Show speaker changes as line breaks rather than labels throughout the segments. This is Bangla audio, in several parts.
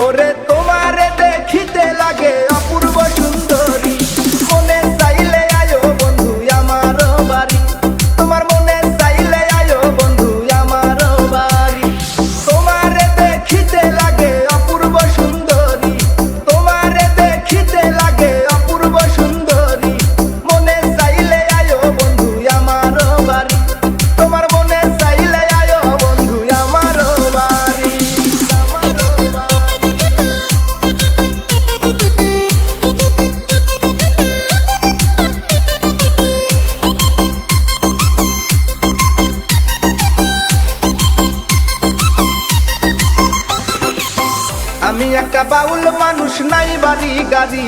ওরে তোমারে দেখিতে লাগে অপূর্ব সুন্দরী, মনে চাইলে আয়ো বন্ধু আমার বাড়ি, তোমার মনে চাইলে আয়ো বন্ধু আমার বাড়ি। তোমারে দেখিতে লাগে অপূর্ব সুন্দরী, তোমারে দেখিতে লাগে অপূর্ব সুন্দরী, মনে চাইলে আয়ো বন্ধু আমার বাড়ি, তোমার মনে চাইলে আয়ো বন্ধু আমার বাড়ি। আমি একটা বাউল মানুষ নাই বাড়ি গাড়ি,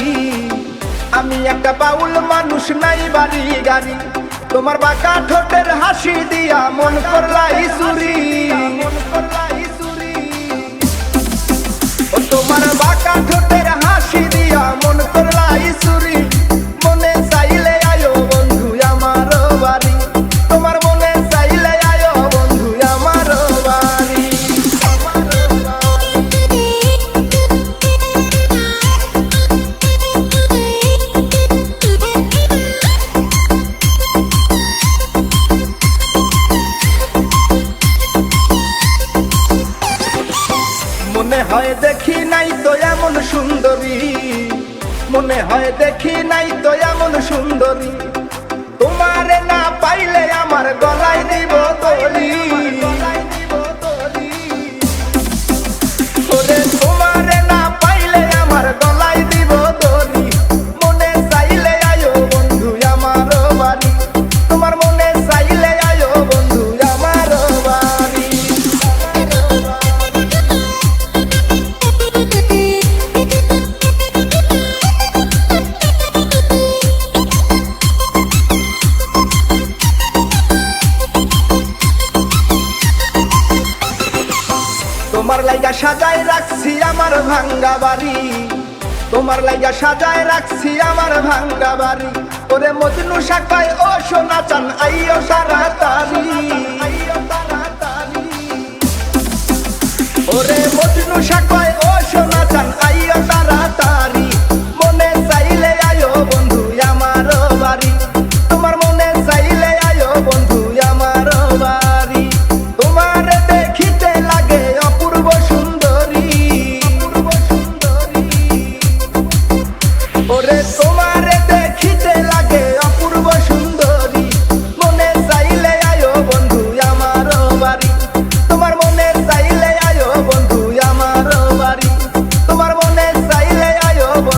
আমি একটা বাউল মানুষ নাই বাড়ি গাড়ি, তোমার বাঁকা ঠোঁটের হাসি দিয়া মন করলাই চুরি, ও তোমার বাঁকা ঠোঁটের হাসি দিয়া মন করলাই চুরি, মনে চাইলে আয়ো বন্ধু আমার বাড়ি, তোমার মনে চাইলে আয়ো বন্ধু আমার বাড়ি। মনে হয় দেখি নাই তো এমন সুন্দরী, মনে হয় দেখি নাই তো এমন সুন্দরী, তোমারে না পাইলে আমার গলায় দিব তলি, ওরে তোমারে না পাইলে আমার গলায় দিব তলি, মনে চাইলে আয়ো বন্ধু আমার বাড়ি, তোমার মনে চাইলে আয়ো বন্ধু আমার বাড়ি। তোমার লাইগা সাজায় রাখছি আমার ভাঙ্গা বাড়ি, তোমার লাইগা সাজায় রাখছি আমার ভাঙ্গা বাড়ি, ওরে মজনু শাখায় ও সোনা চান আইও তাড়াতাড়ি, ওরে মজনু